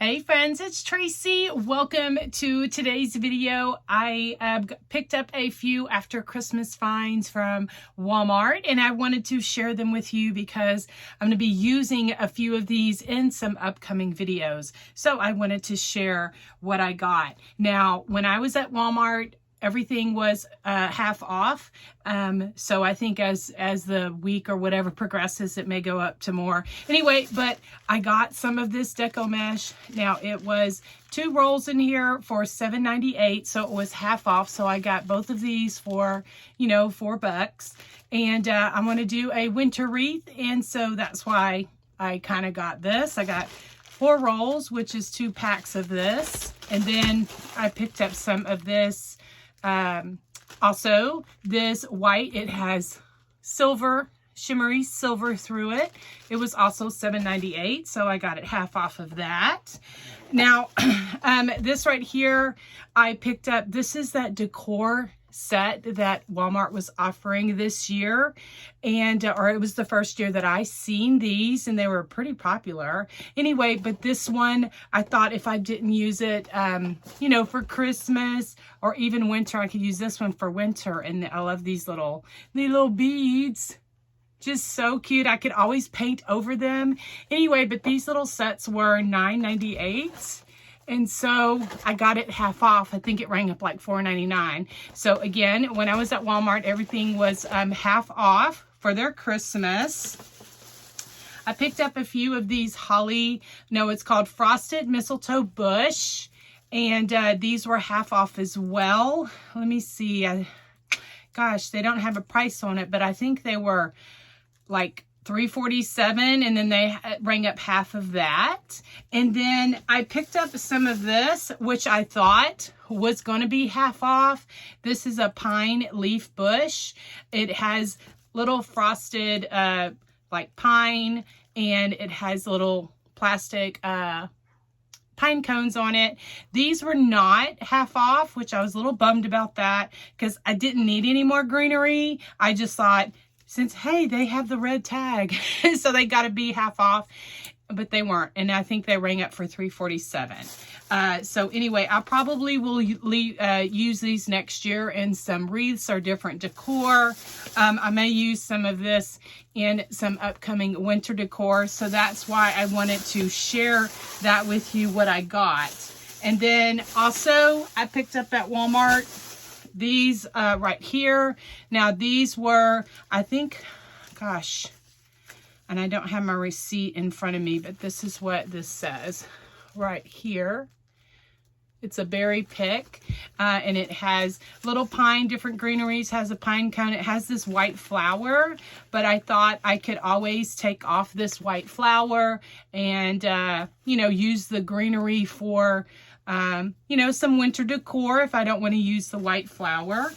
Hey friends, it's Tracy. Welcome to today's video. I picked up a few after Christmas finds from Walmart and I wanted to share them with you because I'm going to be using a few of these in some upcoming videos. So I wanted to share what I got. Now, when I was at Walmart, everything was half off. So I think as the week or whatever progresses, it may go up to more. Anyway, but I got some of this deco mesh. Now it was 2 rolls in here for $7.98. So it was half off. So I got both of these for, $4. And I'm going to do a winter wreath. And so that's why I kind of got this. I got 4 rolls, which is 2 packs of this. And then I picked up some of this. Also, this white, it has silver, shimmery silver through it. It was also $7.98, so I got it half off of that. Now, this right here, I picked up, this is that decor set that Walmart was offering this year, and or it was the first year that I seen these, and they were pretty popular anyway. But this one, I thought if I didn't use it for Christmas or even winter, I could use this one for winter. And I love these little beads, just so cute. I could always paint over them anyway. But these little sets were $9.98. And so I got it half off. I think it rang up like $4.99. So again, when I was at Walmart, everything was half off for their Christmas. I picked up a few of these it's called Frosted Mistletoe Bush. And these were half off as well. Let me see. Gosh, they don't have a price on it, but I think they were like $3.47, and then they rang up half of that. And then I picked up some of this, which I thought was going to be half off. This is a pine leaf bush. It has little frosted like pine, and it has little plastic pine cones on it. These were not half off, which I was a little bummed about that because I didn't need any more greenery. I just thought, since, hey, they have the red tag, so they got to be half off, but they weren't. And I think they rang up for $3.47. So anyway, I probably will use these next year in some wreaths or different decor. I may use some of this in some upcoming winter decor. So that's why I wanted to share that with you, what I got. And then also I picked up at Walmart these right here. Now these were, I think, gosh, and I don't have my receipt in front of me, but this is what this says right here. It's a berry pick, and it has little pine, different greeneries, has a pine cone. It has this white flower, but I thought I could always take off this white flower and, use the greenery for some winter decor if I don't want to use the white flower.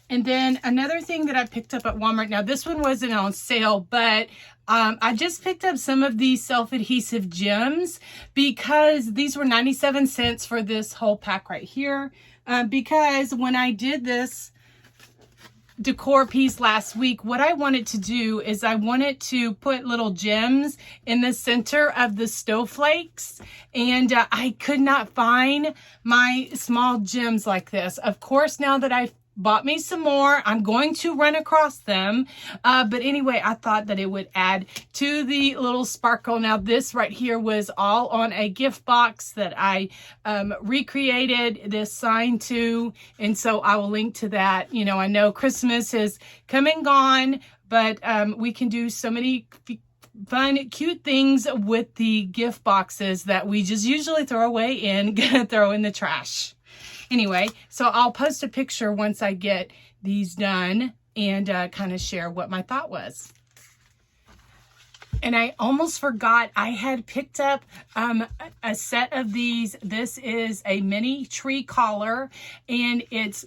And then another thing that I picked up at Walmart, now this one wasn't on sale, but I just picked up some of these self-adhesive gems because these were 97 cents for this whole pack right here. Because when I did this decor piece last week, what I wanted to do is I wanted to put little gems in the center of the snowflakes, and I could not find my small gems like this. Of course, now that I've bought me some more, I'm going to run across them. But anyway, I thought that it would add to the little sparkle. Now this right here was all on a gift box that I recreated this sign to. And so I will link to that. I know Christmas is come and gone, but we can do so many fun, cute things with the gift boxes that we just usually throw away and throw in the trash. Anyway, so I'll post a picture once I get these done and kind of share what my thought was. And I almost forgot, I had picked up a set of these. This is a mini tree collar, and it's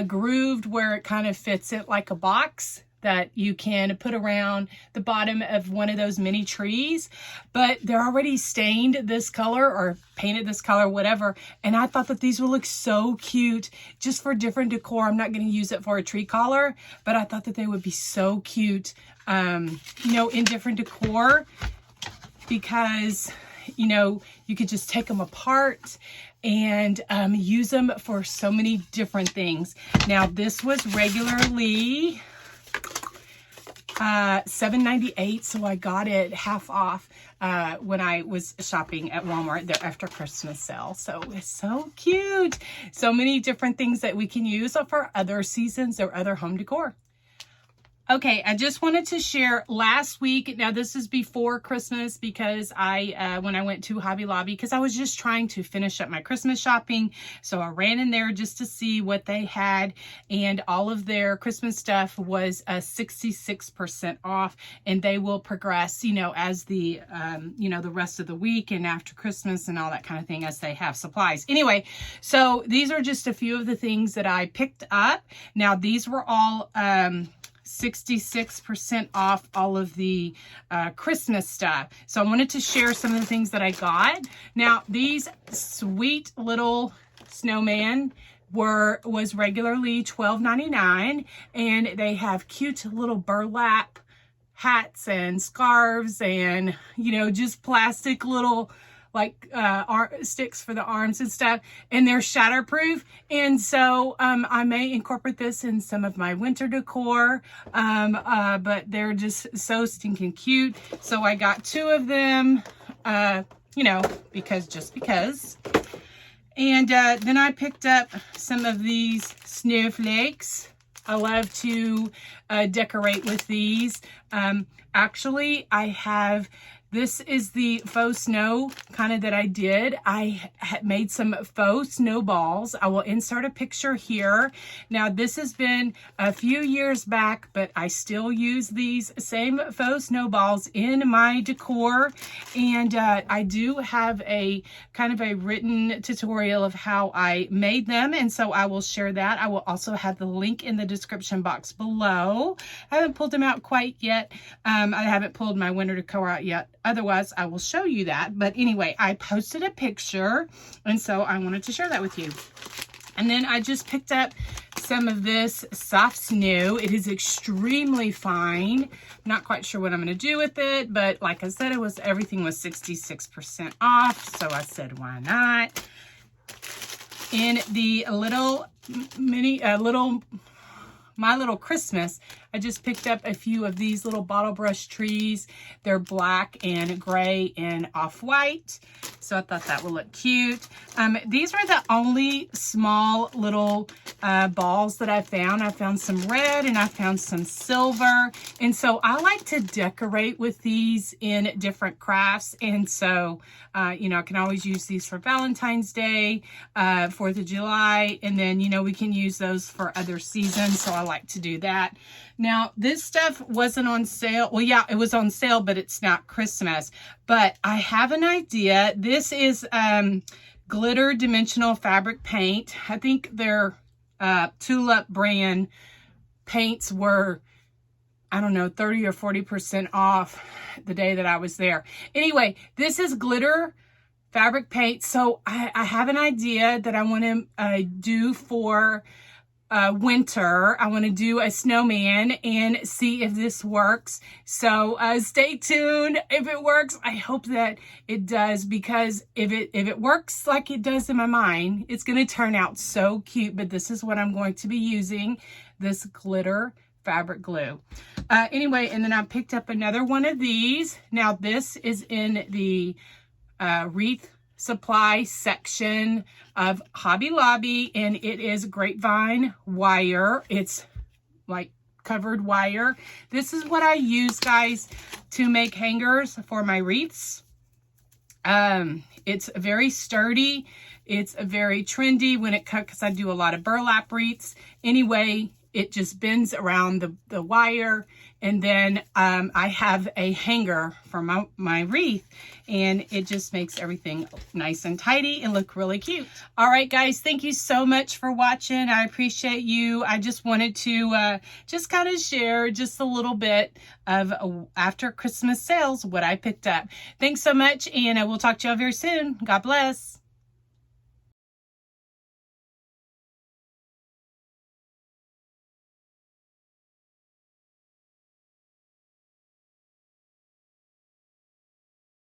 grooved where it kind of fits it like a box that you can put around the bottom of one of those mini trees, but they're already stained this color or painted this color, whatever. And I thought that these would look so cute just for different decor. I'm not going to use it for a tree collar, but I thought that they would be so cute, in different decor because you know, you could just take them apart and use them for so many different things. Now, this was regularly $7.98, so I got it half off when I was shopping at Walmart, their after Christmas sale. So it's so cute. So many different things that we can use for other seasons or other home decor. Okay, I just wanted to share last week. Now, this is before Christmas because when I went to Hobby Lobby, because I was just trying to finish up my Christmas shopping. So I ran in there just to see what they had, and all of their Christmas stuff was 66% off, and they will progress, you know, as the, you know, the rest of the week and after Christmas and all that kind of thing as they have supplies. Anyway, so these are just a few of the things that I picked up. Now, these were all, 66% off all of the Christmas stuff. So I wanted to share some of the things that I got. Now, these sweet little snowman was regularly $12.99, and they have cute little burlap hats and scarves and, you know, just plastic little like sticks for the arms and stuff, and they're shatterproof. And so I may incorporate this in some of my winter decor, but they're just so stinking cute. So I got 2 of them, you know, just because. And then I picked up some of these snowflakes. I love to decorate with these. Actually, I have... This is the faux snow kind of that I did. I had made some faux snowballs. I will insert a picture here. Now, this has been a few years back, but I still use these same faux snowballs in my decor. And I do have a kind of a written tutorial of how I made them. And so I will share that. I will also have the link in the description box below. I haven't pulled them out quite yet. I haven't pulled my winter decor out yet. Otherwise, I will show you that. But anyway, I posted a picture, and so I wanted to share that with you. And then I just picked up some of this soft snow. It is extremely fine. I'm not quite sure what I'm going to do with it, but like I said, everything was 66% off, so I said, why not? In the little My Little Christmas, I just picked up a few of these little bottle brush trees. They're black and gray and off-white, so I thought that would look cute. These are the only small little balls that I found. I found some red and I found some silver, and so I like to decorate with these in different crafts. And so, you know, I can always use these for Valentine's Day, 4th of July, and then, you know, we can use those for other seasons, so I like to do that. Now, this stuff wasn't on sale. Well, yeah, it was on sale, but it's not Christmas. But I have an idea. This is glitter dimensional fabric paint. I think their Tulip brand paints were, I don't know, 30 or 40% off the day that I was there. Anyway, this is glitter fabric paint. So I have an idea that I want to do for winter. I want to do a snowman and see if this works. So stay tuned. If it works, I hope that it does, because if it works like it does in my mind, it's going to turn out so cute. But this is what I'm going to be using, this glitter fabric glue. Anyway, and then I picked up another one of these. Now, this is in the wreath supply section of Hobby Lobby, and it is Grapevine Wire. It's like covered wire. This is what I use, guys, to make hangers for my wreaths. It's very sturdy. It's very trendy when it comes, because I do a lot of burlap wreaths. Anyway, it just bends around the wire, and then I have a hanger for my wreath, and it just makes everything nice and tidy and look really cute. All right, guys, thank you so much for watching. I appreciate you. I just wanted to just kind of share just a little bit of after Christmas sales, what I picked up. Thanks so much, and I will talk to y'all very soon. God bless.